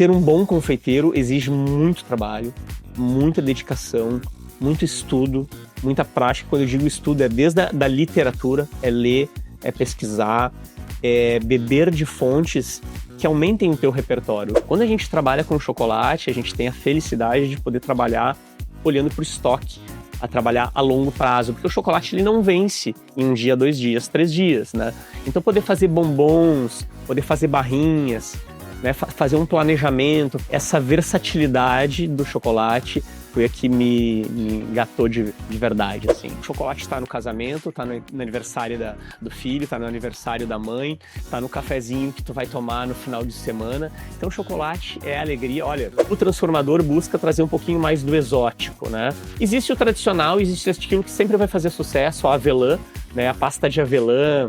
ser um bom confeiteiro exige muito trabalho, muita dedicação, muito estudo, muita prática. Quando eu digo estudo, é desde a literatura, é ler, é pesquisar, é beber de fontes que aumentem o teu repertório. Quando a gente trabalha com chocolate, a gente tem a felicidade de poder trabalhar olhando para o estoque, a trabalhar a longo prazo, porque o chocolate ele não vence em 1 dia, 2 dias, 3 dias, né? Então poder fazer bombons, poder fazer barrinhas, né, fazer um planejamento, essa versatilidade do chocolate foi a que me engatou de verdade, assim. O chocolate está no casamento, está no aniversário do filho, está no aniversário da mãe, está no cafezinho que tu vai tomar no final de semana. Então o chocolate é alegria. Olha, o transformador busca trazer um pouquinho mais do exótico, né? Existe o tradicional, existe aquilo que sempre vai fazer sucesso, a avelã, né, a pasta de avelã,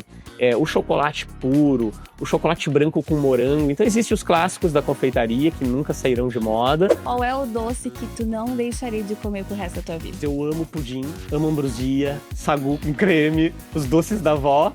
o chocolate puro, o chocolate branco com morango. Então existem os clássicos da confeitaria que nunca sairão de moda. Qual é o doce que tu não deixaria de comer pro resto da tua vida? Eu amo pudim, amo ambrosia, sagu com creme, os doces da avó.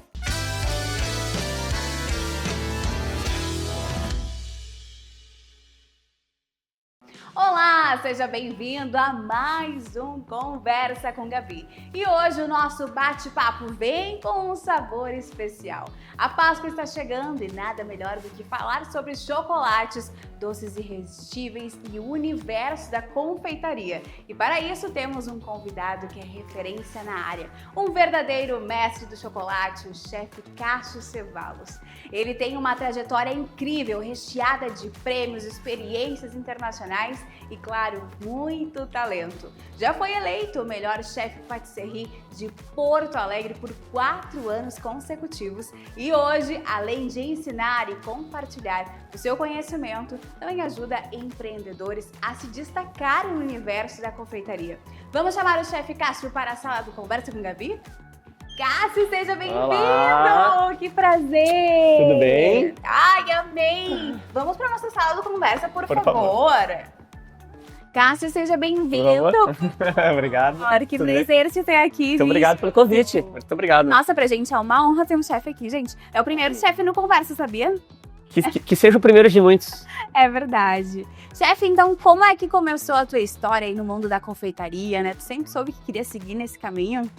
Olá, seja bem-vindo a mais um Conversa com Gabi. E hoje o nosso bate-papo vem com um sabor especial. A Páscoa está chegando e nada melhor do que falar sobre chocolates, doces irresistíveis e o universo da confeitaria. E para isso temos um convidado que é referência na área, um verdadeiro mestre do chocolate, o chefe Cássio Cevallos. Ele tem uma trajetória incrível, recheada de prêmios, experiências internacionais e, claro, muito talento. Já foi eleito o melhor chefe patisserie de Porto Alegre por 4 anos consecutivos e hoje, além de ensinar e compartilhar o seu conhecimento, também ajuda empreendedores a se destacarem no universo da confeitaria. Vamos chamar o chefe Cássio para a sala do Conversa com Gabi? Cássio, seja bem-vindo! Que prazer! Tudo bem? Ai, amei! Vamos para a nossa sala do Conversa, por favor. Cássio, seja bem-vindo! Obrigado. Que prazer te ter aqui. Muito obrigado pelo convite. Muito obrigado. Nossa, pra gente é uma honra ter um chefe aqui, gente. É o primeiro chefe no Conversa, sabia? Que seja o primeiro de muitos. É verdade. Chefe, então, como é que começou a tua história aí no mundo da confeitaria, né? Tu sempre soube que queria seguir nesse caminho?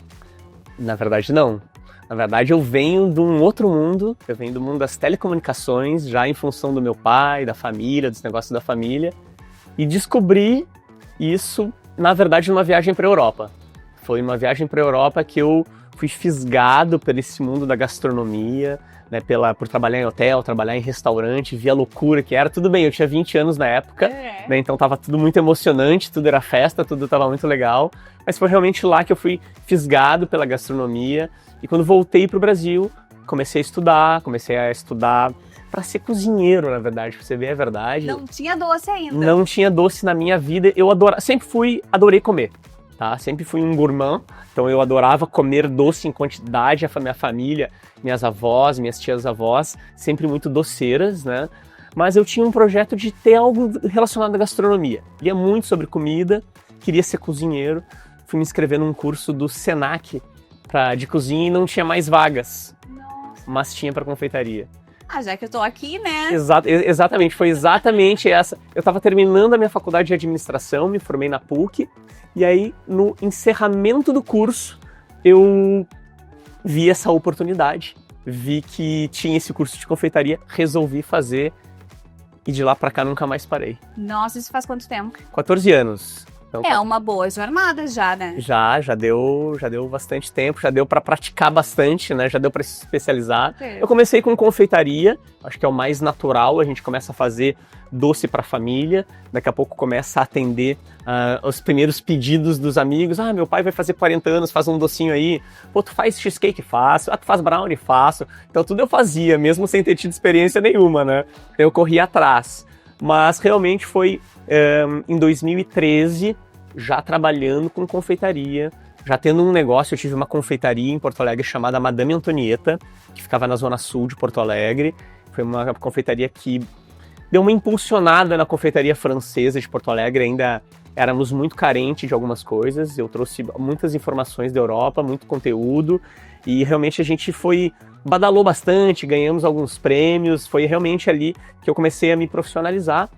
Na verdade, não. Na verdade, eu venho de um outro mundo. Eu venho do mundo das telecomunicações, já em função do meu pai, da família, dos negócios da família. E descobri isso, na verdade, numa viagem para a Europa. Foi uma viagem para a Europa que eu fui fisgado por esse mundo da gastronomia, né, por trabalhar em hotel, trabalhar em restaurante, vi a loucura que era. Tudo bem, eu tinha 20 anos na época, né, então tava tudo muito emocionante, tudo era festa, tudo tava muito legal. Mas foi realmente lá que eu fui fisgado pela gastronomia. E quando voltei pro Brasil, comecei a estudar para ser cozinheiro, na verdade, pra você ver a verdade. Não tinha doce ainda. Não tinha doce na minha vida. Eu adorei comer, tá? Sempre fui um gourmand, então eu adorava comer doce em quantidade. A minha família, minhas avós, minhas tias-avós, sempre muito doceiras, né? Mas eu tinha um projeto de ter algo relacionado à gastronomia. Lia muito sobre comida, queria ser cozinheiro. Fui me inscrever num curso do Senac de cozinha e não tinha mais vagas. Nossa. Mas tinha para confeitaria. Ah, já que eu tô aqui, né? Exatamente, foi exatamente essa. Eu estava terminando a minha faculdade de administração, me formei na PUC, e aí no encerramento do curso eu vi essa oportunidade, vi que tinha esse curso de confeitaria, resolvi fazer e de lá para cá nunca mais parei. Nossa, isso faz quanto tempo? 14 anos. Então, é uma boa jornada já, né? Já deu bastante tempo, já deu para praticar bastante, né? Já deu para se especializar. Eu comecei com confeitaria, acho que é o mais natural, a gente começa a fazer doce para a família, daqui a pouco começa a atender os primeiros pedidos dos amigos. Ah, meu pai vai fazer 40 anos, faz um docinho aí. Pô, tu faz cheesecake? Faço. Ah, tu faz brownie? Faço. Então tudo eu fazia, mesmo sem ter tido experiência nenhuma, né? Eu corria atrás. Mas realmente foi em 2013, já trabalhando com confeitaria, já tendo um negócio. Eu tive uma confeitaria em Porto Alegre chamada Madame Antonieta, que ficava na zona sul de Porto Alegre. Foi uma confeitaria que deu uma impulsionada na confeitaria francesa de Porto Alegre. Ainda éramos muito carentes de algumas coisas. Eu trouxe muitas informações da Europa, muito conteúdo, e realmente a gente badalou bastante, ganhamos alguns prêmios. Foi realmente ali que eu comecei a me profissionalizar.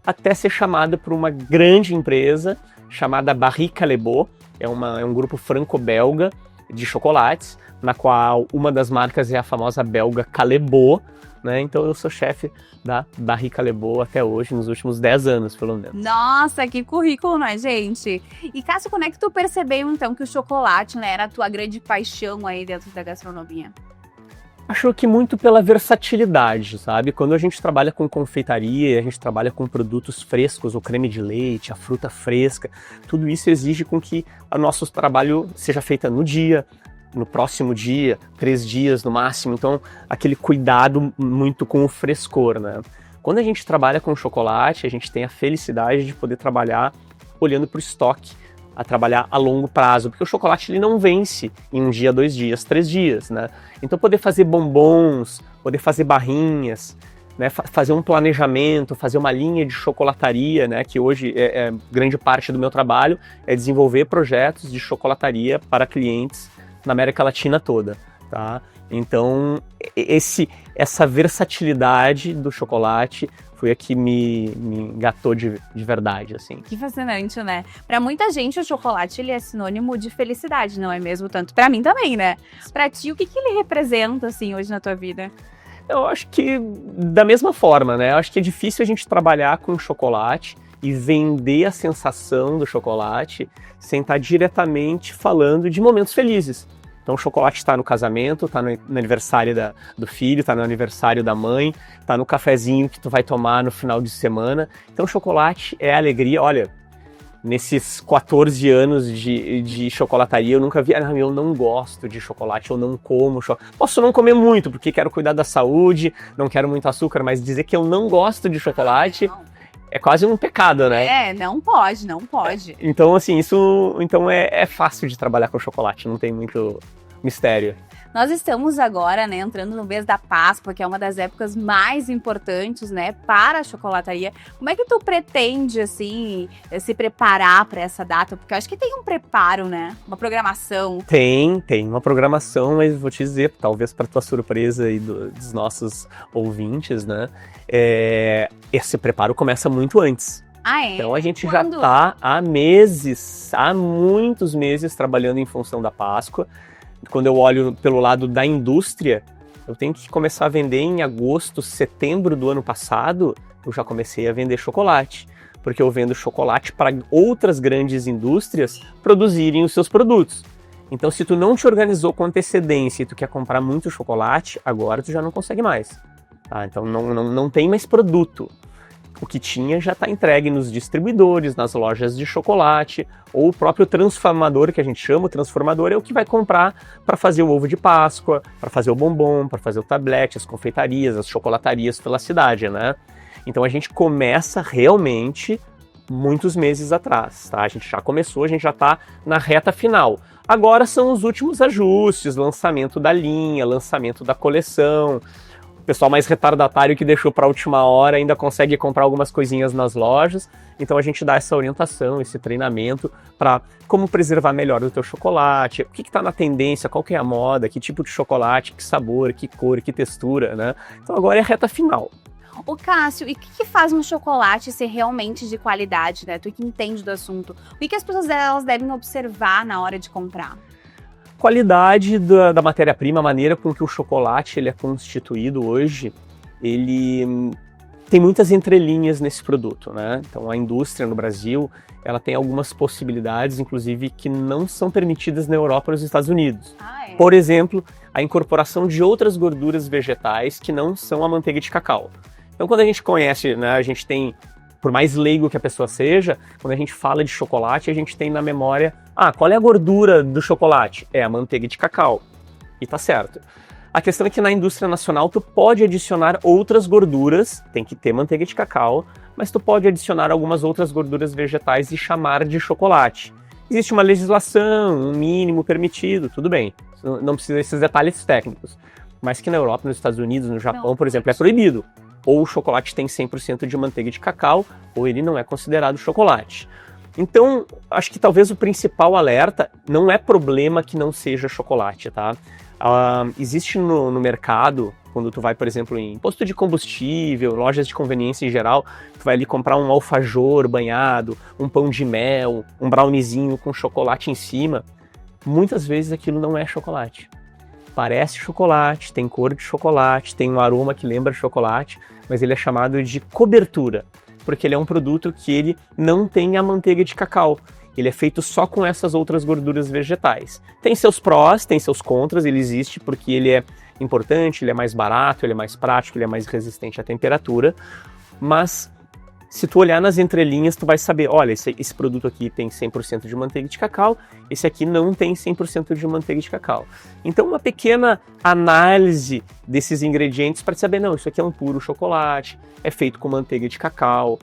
até ser chamada por uma grande empresa chamada Barry Callebaut, é um grupo franco-belga de chocolates, na qual uma das marcas é a famosa belga Callebaut, né? Então eu sou chefe da Barry Callebaut até hoje, nos últimos 10 anos, pelo menos. Nossa, que currículo, né, gente? E Cássio, quando é que tu percebeu, então, que o chocolate, né, era a tua grande paixão aí dentro da gastronomia? Acho que muito pela versatilidade, sabe? Quando a gente trabalha com confeitaria, a gente trabalha com produtos frescos, o creme de leite, a fruta fresca, tudo isso exige com que o nosso trabalho seja feito no dia, no próximo dia, 3 dias no máximo. Então, aquele cuidado muito com o frescor, né? Quando a gente trabalha com chocolate, a gente tem a felicidade de poder trabalhar olhando para o estoque, a trabalhar a longo prazo, porque o chocolate ele não vence em 1 dia, 2 dias, 3 dias, né? Então poder fazer bombons, poder fazer barrinhas, né? Fazer um planejamento, fazer uma linha de chocolataria, né? Que hoje é grande parte do meu trabalho, é desenvolver projetos de chocolataria para clientes na América Latina toda, tá? Então essa versatilidade do chocolate foi a que me engatou de verdade, assim. Que fascinante, né? Pra muita gente, o chocolate, ele é sinônimo de felicidade, não é mesmo? Tanto pra mim também, né? Pra ti, o que ele representa, assim, hoje na tua vida? Eu acho que da mesma forma, né? Eu acho que é difícil a gente trabalhar com chocolate e vender a sensação do chocolate sem estar diretamente falando de momentos felizes. Então o chocolate está no casamento, está no aniversário do filho, está no aniversário da mãe, está no cafezinho que tu vai tomar no final de semana. Então o chocolate é alegria. Olha, nesses 14 anos de chocolataria eu nunca vi, eu não gosto de chocolate, eu não como chocolate. Posso não comer muito, porque quero cuidar da saúde, não quero muito açúcar, mas dizer que eu não gosto de chocolate é quase um pecado, né? Não pode, não pode. Então, assim, é fácil de trabalhar com chocolate, não tem muito mistério. Nós estamos agora, né, entrando no mês da Páscoa, que é uma das épocas mais importantes, né, para a chocolataria. Como é que tu pretende, assim, se preparar para essa data? Porque eu acho que tem um preparo, né, uma programação. Tem uma programação, mas vou te dizer, talvez para tua surpresa e dos nossos ouvintes, né, esse preparo começa muito antes. Ah, é? Então a gente Quando? já está há muitos meses trabalhando em função da Páscoa. Quando eu olho pelo lado da indústria, eu tenho que começar a vender em agosto, setembro do ano passado, eu já comecei a vender chocolate. Porque eu vendo chocolate para outras grandes indústrias produzirem os seus produtos. Então se tu não te organizou com antecedência e tu quer comprar muito chocolate, agora tu já não consegue mais. Tá? Então não tem mais produto. O que tinha já está entregue nos distribuidores, nas lojas de chocolate, ou o próprio transformador, que a gente chama, o transformador é o que vai comprar para fazer o ovo de Páscoa, para fazer o bombom, para fazer o tablete, as confeitarias, as chocolatarias pela cidade, né? Então a gente começa realmente muitos meses atrás, tá? A gente já começou, a gente já está na reta final. Agora são os últimos ajustes, lançamento da linha, lançamento da coleção. O pessoal mais retardatário que deixou para a última hora ainda consegue comprar algumas coisinhas nas lojas. Então a gente dá essa orientação, esse treinamento para como preservar melhor o teu chocolate, o que está na tendência, qual que é a moda, que tipo de chocolate, que sabor, que cor, que textura, né? Então agora é a reta final. Ô Cássio, e o que faz um chocolate ser realmente de qualidade, né? Tu que entende do assunto. O que as pessoas elas devem observar na hora de comprar? Qualidade da matéria-prima, a maneira com que o chocolate ele é constituído hoje, ele tem muitas entrelinhas nesse produto, né? Então a indústria no Brasil, ela tem algumas possibilidades, inclusive, que não são permitidas na Europa e nos Estados Unidos. Por exemplo, a incorporação de outras gorduras vegetais que não são a manteiga de cacau. Então quando a gente conhece, né, a gente tem, por mais leigo que a pessoa seja, quando a gente fala de chocolate, a gente tem na memória, qual é a gordura do chocolate? É a manteiga de cacau. E tá certo. A questão é que na indústria nacional tu pode adicionar outras gorduras, tem que ter manteiga de cacau, mas tu pode adicionar algumas outras gorduras vegetais e chamar de chocolate. Existe uma legislação, um mínimo permitido, tudo bem. Não precisa desses detalhes técnicos. Mas que na Europa, nos Estados Unidos, no Japão, por exemplo, é proibido. Ou o chocolate tem 100% de manteiga de cacau, ou ele não é considerado chocolate. Então, acho que talvez o principal alerta não é problema que não seja chocolate, tá? Existe no mercado, quando tu vai, por exemplo, em posto de combustível, lojas de conveniência em geral, tu vai ali comprar um alfajor banhado, um pão de mel, um browniezinho com chocolate em cima. Muitas vezes aquilo não é chocolate. Parece chocolate, tem cor de chocolate, tem um aroma que lembra chocolate, mas ele é chamado de cobertura, porque ele é um produto que ele não tem a manteiga de cacau. Ele é feito só com essas outras gorduras vegetais. Tem seus prós, tem seus contras, ele existe porque ele é importante, ele é mais barato, ele é mais prático, ele é mais resistente à temperatura, mas se tu olhar nas entrelinhas, tu vai saber, olha, esse produto aqui tem 100% de manteiga de cacau, esse aqui não tem 100% de manteiga de cacau. Então, uma pequena análise desses ingredientes para saber, não, isso aqui é um puro chocolate, é feito com manteiga de cacau.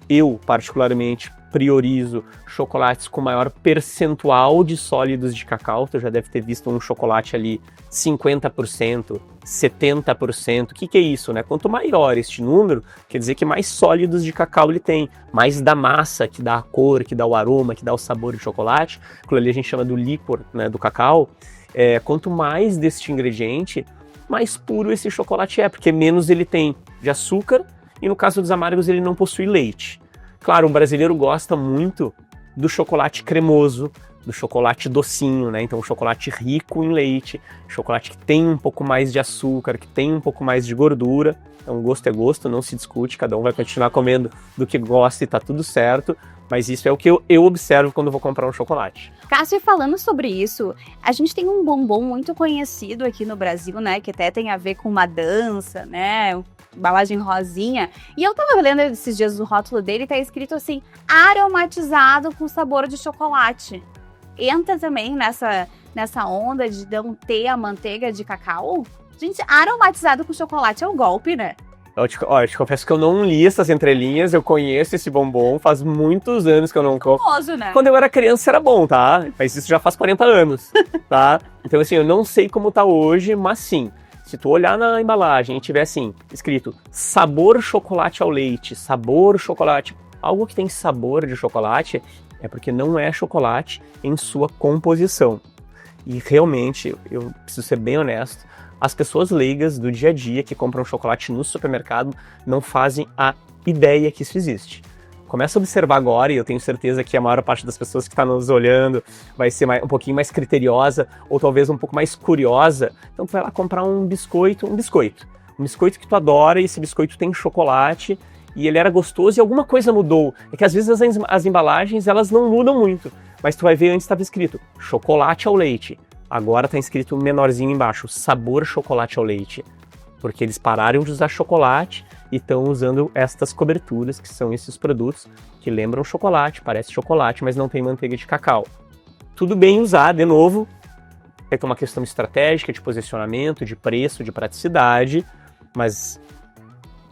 Eu, particularmente, priorizo chocolates com maior percentual de sólidos de cacau. Tu já deve ter visto um chocolate ali 50%, 70%. O que é isso, né? Quanto maior este número, quer dizer que mais sólidos de cacau ele tem, mais da massa que dá a cor, que dá o aroma, que dá o sabor de chocolate. Aquilo ali a gente chama do líquor, né, do cacau. Quanto mais deste ingrediente, mais puro esse chocolate é, porque menos ele tem de açúcar e no caso dos amargos ele não possui leite. Claro, o brasileiro gosta muito do chocolate cremoso, do chocolate docinho, né? Então, chocolate rico em leite, chocolate que tem um pouco mais de açúcar, que tem um pouco mais de gordura. Então, gosto é gosto, não se discute, cada um vai continuar comendo do que gosta e tá tudo certo. Mas isso é o que eu observo quando vou comprar um chocolate. Cássio, falando sobre isso, a gente tem um bombom muito conhecido aqui no Brasil, né? Que até tem a ver com uma dança, né? Embalagem rosinha. E eu tava lendo esses dias o rótulo dele e tá escrito assim, aromatizado com sabor de chocolate. Entra também nessa onda de não ter a manteiga de cacau? Gente, aromatizado com chocolate é um golpe, né? Eu te confesso que eu não li essas entrelinhas, eu conheço esse bombom, faz muitos anos que eu não como. Famoso, né? Quando eu era criança era bom, tá? Mas isso já faz 40 anos, tá? Então assim, eu não sei como tá hoje, mas sim, se tu olhar na embalagem e tiver assim, escrito sabor chocolate ao leite, sabor chocolate, algo que tem sabor de chocolate, é porque não é chocolate em sua composição. E realmente, eu preciso ser bem honesto, as pessoas leigas do dia a dia que compram chocolate no supermercado não fazem a ideia que isso existe. Começa a observar agora, e eu tenho certeza que a maior parte das pessoas que está nos olhando vai ser um pouquinho mais criteriosa, ou talvez um pouco mais curiosa. Então tu vai lá comprar um biscoito que tu adora, e esse biscoito tem chocolate, e ele era gostoso e alguma coisa mudou. É que às vezes as embalagens elas não mudam muito, mas tu vai ver antes estava escrito chocolate ao leite. Agora está escrito menorzinho embaixo, sabor chocolate ao leite. Porque eles pararam de usar chocolate e estão usando estas coberturas, que são esses produtos que lembram chocolate, parece chocolate, mas não tem manteiga de cacau. Tudo bem usar, de novo, é uma questão estratégica, de posicionamento, de preço, de praticidade, mas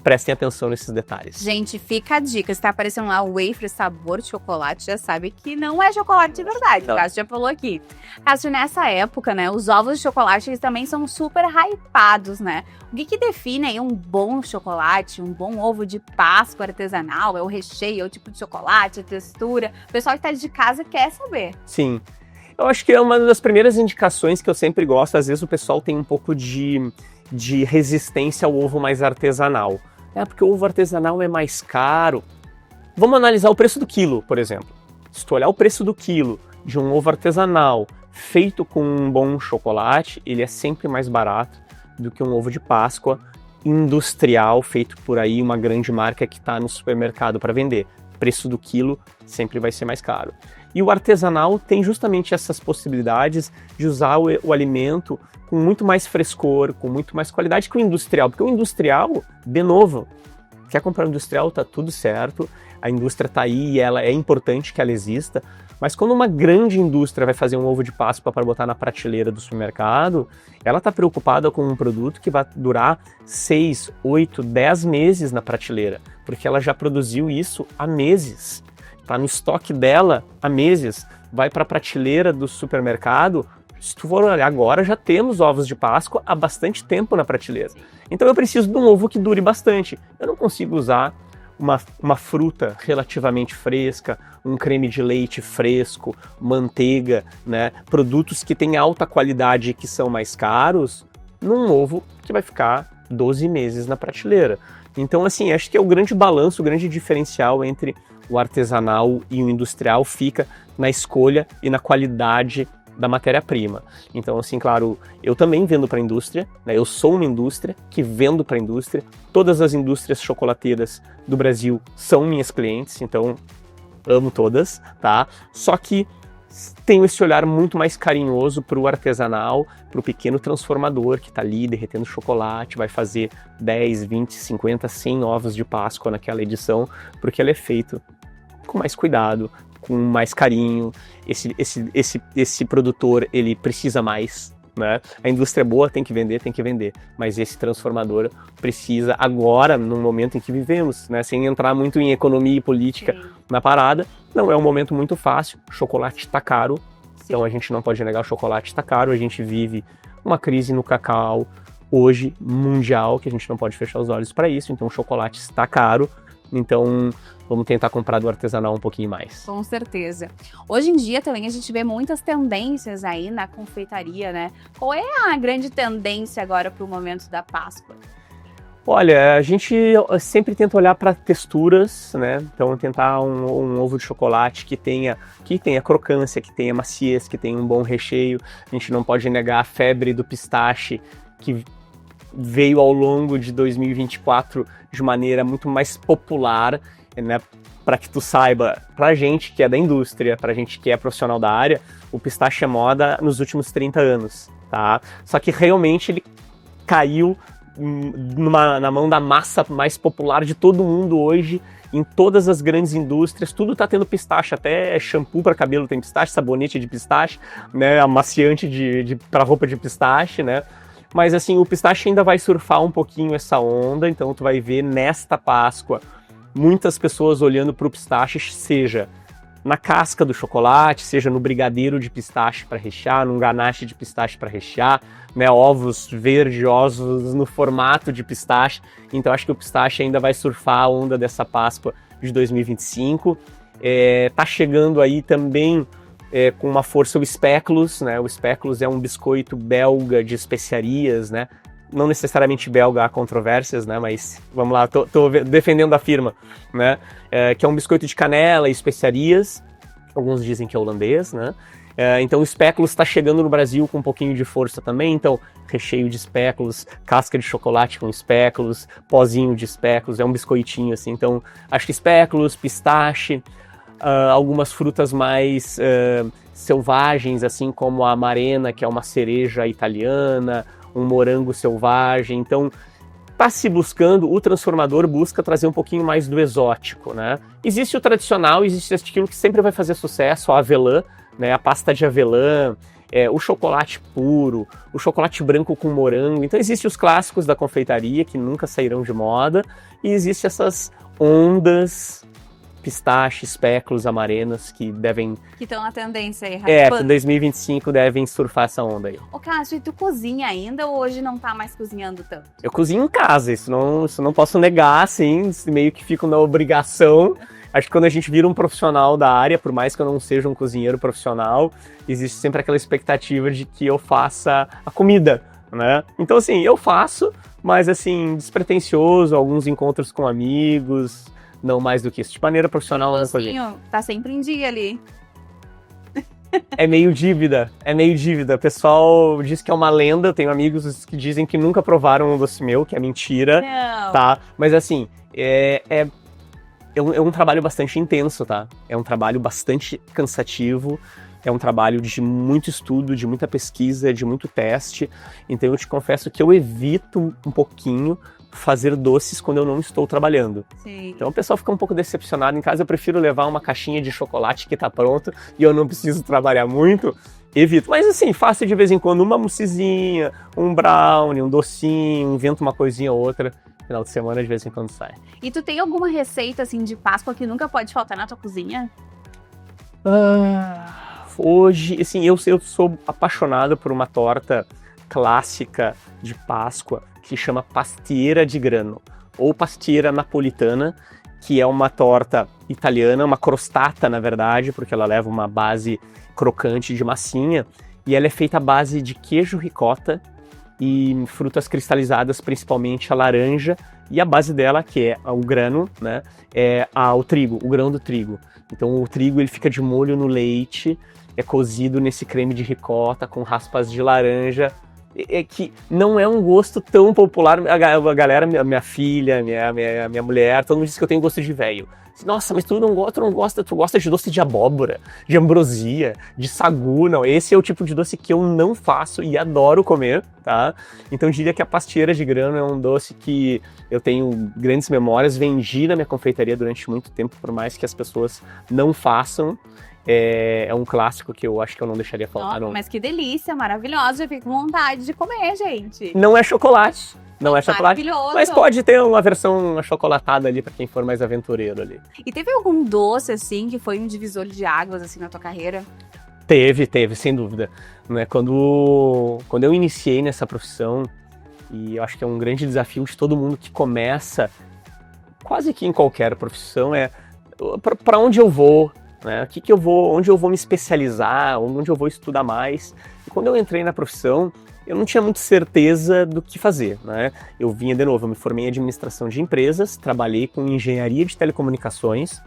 prestem atenção nesses detalhes. Gente, fica a dica. Se tá aparecendo lá o wafer sabor de chocolate, já sabe que não é chocolate de verdade. O Cássio já falou aqui. Cássio, nessa época, né, os ovos de chocolate eles também são super hypados, né? O que define aí um bom chocolate, um bom ovo de Páscoa artesanal? É o recheio, é o tipo de chocolate, a textura? O pessoal que tá de casa quer saber. Sim. Eu acho que é uma das primeiras indicações que eu sempre gosto. Às vezes o pessoal tem um pouco de resistência ao ovo mais artesanal. Porque o ovo artesanal é mais caro. Vamos analisar o preço do quilo, por exemplo. Se tu olhar o preço do quilo de um ovo artesanal feito com um bom chocolate, ele é sempre mais barato do que um ovo de Páscoa industrial feito por aí uma grande marca que está no supermercado para vender. O preço do quilo sempre vai ser mais caro. E o artesanal tem justamente essas possibilidades de usar o alimento com muito mais frescor, com muito mais qualidade que o industrial. Porque o industrial, de novo, quer comprar industrial, tá tudo certo, a indústria tá aí e ela é importante que ela exista, mas quando uma grande indústria vai fazer um ovo de Páscoa para botar na prateleira do supermercado, ela tá preocupada com um produto que vai durar 6, 8, 10 meses na prateleira, porque ela já produziu isso há meses. Tá no estoque dela há meses, vai para a prateleira do supermercado. Se tu for olhar agora, já temos ovos de Páscoa há bastante tempo na prateleira. Então eu preciso de um ovo que dure bastante. Eu não consigo usar uma fruta relativamente fresca, um creme de leite fresco, manteiga, né? Produtos que têm alta qualidade e que são mais caros, num ovo que vai ficar 12 meses na prateleira. Então, assim, acho que é o grande balanço, o grande diferencial entre o artesanal e o industrial fica na escolha e na qualidade da matéria-prima. Então, assim, claro, eu também vendo para a indústria, né? Eu sou uma indústria que vendo para a indústria. Todas as indústrias chocolateiras do Brasil são minhas clientes, então amo todas, tá? Só que tenho esse olhar muito mais carinhoso para o artesanal, para o pequeno transformador que está ali derretendo chocolate, vai fazer 10, 20, 50, 100 ovos de Páscoa naquela edição, porque ele é feito com mais cuidado, com mais carinho. Esse produtor, ele precisa mais, né? A indústria é boa, tem que vender, mas esse transformador precisa agora, no momento em que vivemos, né? Sem entrar muito em economia e política na parada, não é um momento muito fácil, o chocolate está caro, então a gente não pode negar, o chocolate está caro, a gente vive uma crise no cacau hoje, mundial, que a gente não pode fechar os olhos para isso, então o chocolate está caro, então vamos tentar comprar do artesanal um pouquinho mais. Com certeza. Hoje em dia também a gente vê muitas tendências aí na confeitaria, né? Qual é a grande tendência agora para o momento da Páscoa? Olha, a gente sempre tenta olhar para texturas, né? Então tentar um ovo de chocolate que tenha crocância, que tenha maciez, que tenha um bom recheio. A gente não pode negar a febre do pistache que veio ao longo de 2024 de maneira muito mais popular, né? Para que tu saiba, pra gente que é da indústria, pra gente que é profissional da área, o pistache é moda nos últimos 30 anos, tá? Só que realmente ele caiu na mão da massa mais popular de todo mundo hoje, em todas as grandes indústrias, tudo tá tendo pistache, até shampoo para cabelo tem pistache, sabonete de pistache, né? Amaciante para roupa de pistache, né? Mas assim, o pistache ainda vai surfar um pouquinho essa onda, então tu vai ver nesta Páscoa muitas pessoas olhando para o pistache, seja na casca do chocolate, seja no brigadeiro de pistache para rechear, num ganache de pistache para rechear, né, ovos verdiosos no formato de pistache. Então acho que o pistache ainda vai surfar a onda dessa Páscoa de 2025. Tá chegando aí também com uma força o Specklos, né? O Specklos é um biscoito belga de especiarias, né? Não necessariamente belga, há controvérsias, né? Mas vamos lá, tô defendendo a firma, né? Que é um biscoito de canela e especiarias. Alguns dizem que é holandês, né? Então o Specklos está chegando no Brasil com um pouquinho de força também. Então recheio de Specklos, casca de chocolate com Specklos, pozinho de Specklos, é um biscoitinho assim. Então acho que Specklos, pistache, algumas frutas mais selvagens, assim como a amarena, que é uma cereja italiana, um morango selvagem. Então tá se buscando, o transformador busca trazer um pouquinho mais do exótico, né? Existe o tradicional, existe aquilo que sempre vai fazer sucesso, a avelã, né? A pasta de avelã, o chocolate puro, o chocolate branco com morango. Então existem os clássicos da confeitaria que nunca sairão de moda, e existem essas ondas, pistache, Specklos, amarenas, que devem... Que estão na tendência aí, raspando. em 2025 devem surfar essa onda aí. Ô Cássio, e tu cozinha ainda ou hoje não tá mais cozinhando tanto? Eu cozinho em casa, isso não posso negar, assim, meio que fico na obrigação. Acho que quando a gente vira um profissional da área, por mais que eu não seja um cozinheiro profissional, existe sempre aquela expectativa de que eu faça a comida, né? Então, assim, eu faço, mas, assim, despretensioso, alguns encontros com amigos... Não mais do que isso. De maneira profissional, não cozinho, tá sempre em dia ali. É meio dívida. O pessoal diz que é uma lenda. Eu tenho amigos que dizem que nunca provaram um doce meu, que é mentira. Não. Tá? Mas assim, é um trabalho bastante intenso, tá? É um trabalho bastante cansativo. É um trabalho de muito estudo, de muita pesquisa, de muito teste. Então eu te confesso que eu evito um pouquinho fazer doces quando eu não estou trabalhando. Sim. Então o pessoal fica um pouco decepcionado. Em casa eu prefiro levar uma caixinha de chocolate que tá pronto e eu não preciso trabalhar muito. Evito. Mas assim, faço de vez em quando uma moussezinha, um brownie, um docinho, invento uma coisinha ou outra. Final de semana de vez em quando sai. E tu tem alguma receita assim de Páscoa que nunca pode faltar na tua cozinha? Hoje, assim, eu sou apaixonado por uma torta clássica de Páscoa que se chama pastiera de grano, ou pastiera napolitana, que é uma torta italiana, uma crostata, na verdade, porque ela leva uma base crocante de massinha, e ela é feita à base de queijo ricota e frutas cristalizadas, principalmente a laranja, e a base dela, que é o grano, né, é o trigo, o grão do trigo. Então o trigo ele fica de molho no leite, é cozido nesse creme de ricota com raspas de laranja, que não é um gosto tão popular. A galera, minha filha, minha mulher, todo mundo diz que eu tenho gosto de velho. Nossa, mas tu gosta de doce de abóbora, de ambrosia, de sagu. Não, esse é o tipo de doce que eu não faço e adoro comer, tá? Então eu diria que a pastieira de grano é um doce que eu tenho grandes memórias, vendi na minha confeitaria durante muito tempo, por mais que as pessoas não façam. É um clássico que eu acho que eu não deixaria faltar. Mas que delícia, maravilhosa, eu fico com vontade de comer, gente. Não é chocolate. Não é chocolate, maravilhoso. Mas pode ter uma versão achocolatada ali pra quem for mais aventureiro ali. E teve algum doce, assim, que foi um divisor de águas, assim, na tua carreira? Teve, sem dúvida. Né? Quando eu iniciei nessa profissão, e eu acho que é um grande desafio de todo mundo que começa, quase que em qualquer profissão, para onde eu vou, né? Onde eu vou me especializar, onde eu vou estudar mais. E quando eu entrei na profissão, eu não tinha muita certeza do que fazer, né? Eu me formei em administração de empresas, trabalhei com engenharia de telecomunicações,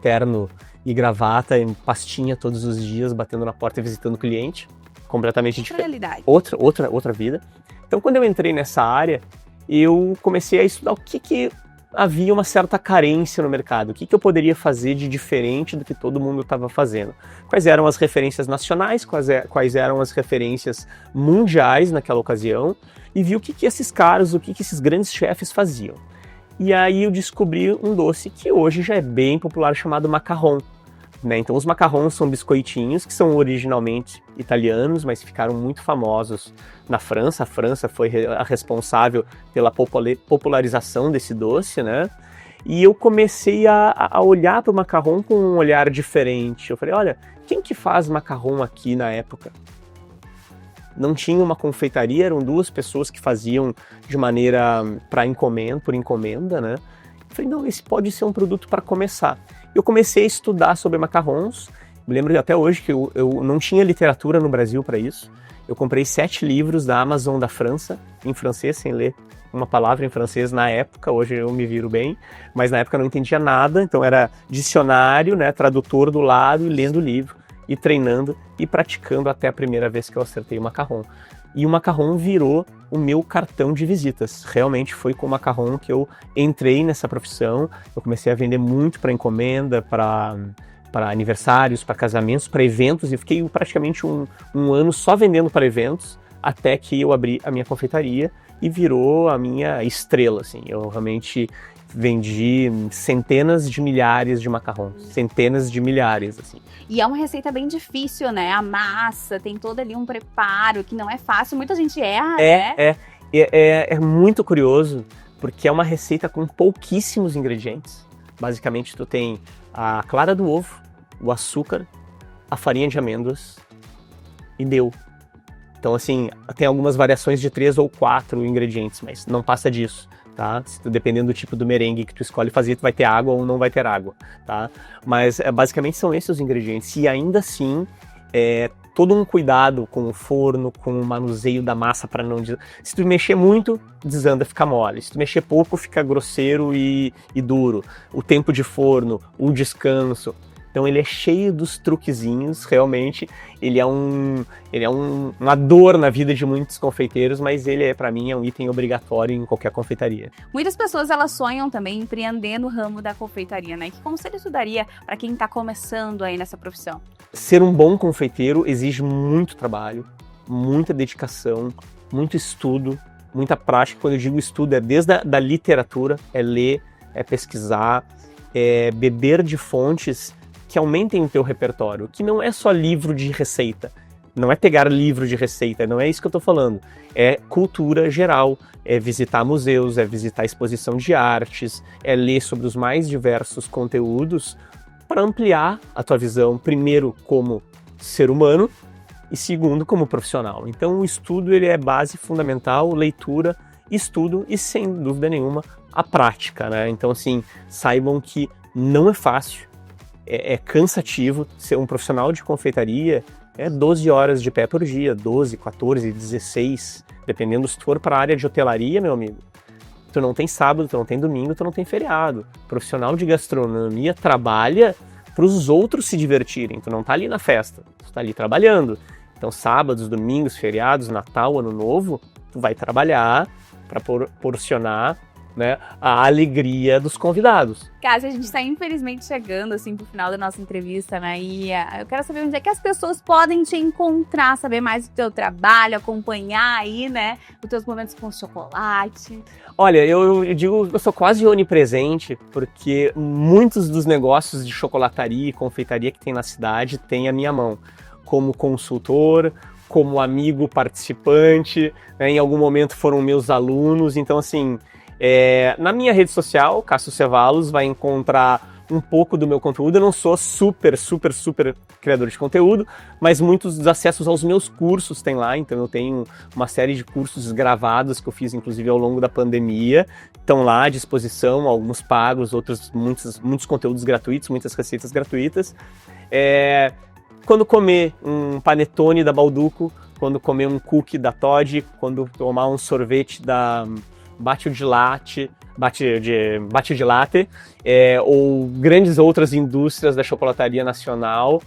terno e gravata, em pastinha todos os dias, batendo na porta e visitando o cliente, completamente diferente. Outra vida. Então, quando eu entrei nessa área, eu comecei a estudar o que havia uma certa carência no mercado, o que eu poderia fazer de diferente do que todo mundo estava fazendo. Quais eram as referências nacionais, quais eram as referências mundiais naquela ocasião, e vi o que esses caras, o que esses grandes chefes faziam. E aí eu descobri um doce que hoje já é bem popular, chamado macarrão. Né? Então os macarrons são biscoitinhos que são originalmente italianos, mas ficaram muito famosos na França. A França foi a responsável pela popularização desse doce, né? E eu comecei a olhar para o macarrão com um olhar diferente. Eu falei, olha, quem que faz macarrão aqui na época? Não tinha uma confeitaria, eram 2 pessoas que faziam de maneira por encomenda, né? Eu falei, não, esse pode ser um produto para começar. Eu comecei a estudar sobre macarrons. Me lembro até hoje que eu não tinha literatura no Brasil para isso. Eu comprei 7 livros da Amazon da França, em francês, sem ler uma palavra em francês na época. Hoje eu me viro bem, mas na época eu não entendia nada. Então era dicionário, né, tradutor do lado, e lendo o livro, e treinando e praticando até a primeira vez que eu acertei o macarrão. E o macarrão virou o meu cartão de visitas. Realmente foi com o macarrão que eu entrei nessa profissão. Eu comecei a vender muito para encomenda, para aniversários, para casamentos, para eventos. E fiquei praticamente um ano só vendendo para eventos, até que eu abri a minha confeitaria e virou a minha estrela. Assim. Eu realmente vendi centenas de milhares de macarrons, centenas de milhares, assim. E é uma receita bem difícil, né? A massa tem todo ali um preparo que não é fácil, muita gente erra, né? É muito curioso, porque é uma receita com pouquíssimos ingredientes. Basicamente, tu tem a clara do ovo, o açúcar, a farinha de amêndoas e deu. Então, assim, tem algumas variações de 3 ou 4 ingredientes, mas não passa disso. Tá? Dependendo do tipo do merengue que tu escolhe fazer, tu vai ter água ou não vai ter água, tá? Mas basicamente são esses os ingredientes, e ainda assim todo um cuidado com o forno, com o manuseio da massa para não... Se tu mexer muito, desanda, fica mole. Se tu mexer pouco, fica grosseiro e duro. O tempo de forno, o descanso. Então ele é cheio dos truquezinhos, realmente. Ele é uma dor na vida de muitos confeiteiros, mas ele para mim é um item obrigatório em qualquer confeitaria. Muitas pessoas elas sonham também em empreender no ramo da confeitaria, né? Que conselho tu daria para quem está começando aí nessa profissão? Ser um bom confeiteiro exige muito trabalho, muita dedicação, muito estudo, muita prática. Quando eu digo estudo, é desde a literatura, é ler, é pesquisar, é beber de fontes que aumentem o teu repertório, que não é só livro de receita, não é pegar livro de receita, não é isso que eu estou falando, é cultura geral, é visitar museus, é visitar exposição de artes, é ler sobre os mais diversos conteúdos para ampliar a tua visão, primeiro como ser humano e segundo como profissional. Então o estudo ele é base fundamental, leitura, estudo e sem dúvida nenhuma a prática, né? Então, assim, saibam que não é fácil, é cansativo. Ser um profissional de confeitaria é 12 horas de pé por dia, 12, 14, 16, dependendo se tu for para a área de hotelaria, meu amigo. Tu não tem sábado, tu não tem domingo, tu não tem feriado. O profissional de gastronomia trabalha para os outros se divertirem. Tu não tá ali na festa, tu tá ali trabalhando. Então, sábados, domingos, feriados, Natal, Ano Novo, tu vai trabalhar para proporcionar, né, a alegria dos convidados. Cássio, a gente está infelizmente chegando assim pro final da nossa entrevista, né? E eu quero saber onde é que as pessoas podem te encontrar, saber mais do teu trabalho, acompanhar aí, né, os teus momentos com chocolate. Olha, eu digo, eu sou quase onipresente, porque muitos dos negócios de chocolataria e confeitaria que tem na cidade tem a minha mão, como consultor, como amigo participante, né, em algum momento foram meus alunos, então assim, na minha rede social, Cássio Cevallos, vai encontrar um pouco do meu conteúdo. Eu não sou super criador de conteúdo, mas muitos dos acessos aos meus cursos tem lá. Então eu tenho uma série de cursos gravados que eu fiz, inclusive, ao longo da pandemia. Estão lá à disposição, alguns pagos, outros muitos conteúdos gratuitos, muitas receitas gratuitas. Quando comer um panetone da Balduco, quando comer um cookie da Toddy, quando tomar um sorvete da Bate de Latte, ou grandes outras indústrias da chocolataria nacional,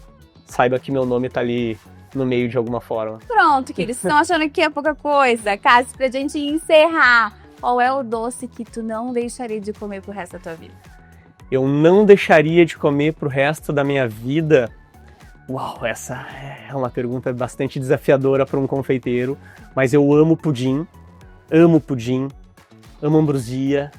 saiba que meu nome tá ali no meio de alguma forma. Pronto, que eles estão achando que é pouca coisa. Cássio, pra gente encerrar, qual é o doce que tu não deixaria de comer pro resto da tua vida? Eu não deixaria de comer pro resto da minha vida? Uau, essa é uma pergunta bastante desafiadora para um confeiteiro, mas eu amo pudim, amo ambrosia,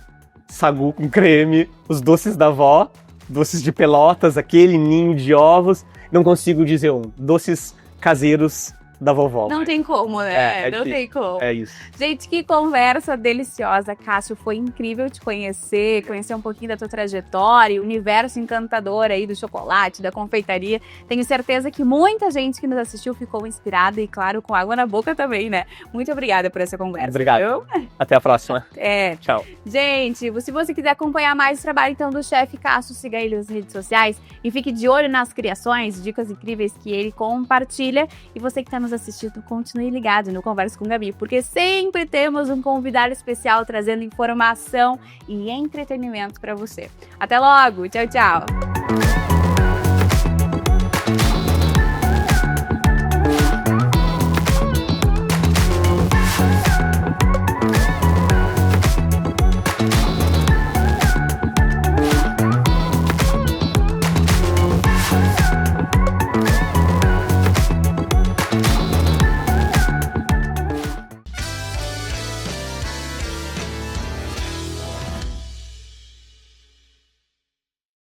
sagu com creme, os doces da avó, doces de Pelotas, aquele ninho de ovos. Não consigo dizer doces caseiros da vovó. Não tem como, né? Não tem como. É isso. Gente, que conversa deliciosa, Cássio. Foi incrível te conhecer um pouquinho da tua trajetória, o universo encantador aí do chocolate, da confeitaria. Tenho certeza que muita gente que nos assistiu ficou inspirada e, claro, com água na boca também, né? Muito obrigada por essa conversa. Obrigado. Viu? Até a próxima. Tchau. Gente, se você quiser acompanhar mais o trabalho, então, do chefe Cássio, siga ele nas redes sociais e fique de olho nas criações, dicas incríveis que ele compartilha. E você que está nos assistindo, continue ligado no Conversa com Gabi, porque sempre temos um convidado especial trazendo informação e entretenimento para você. Até logo, tchau, tchau!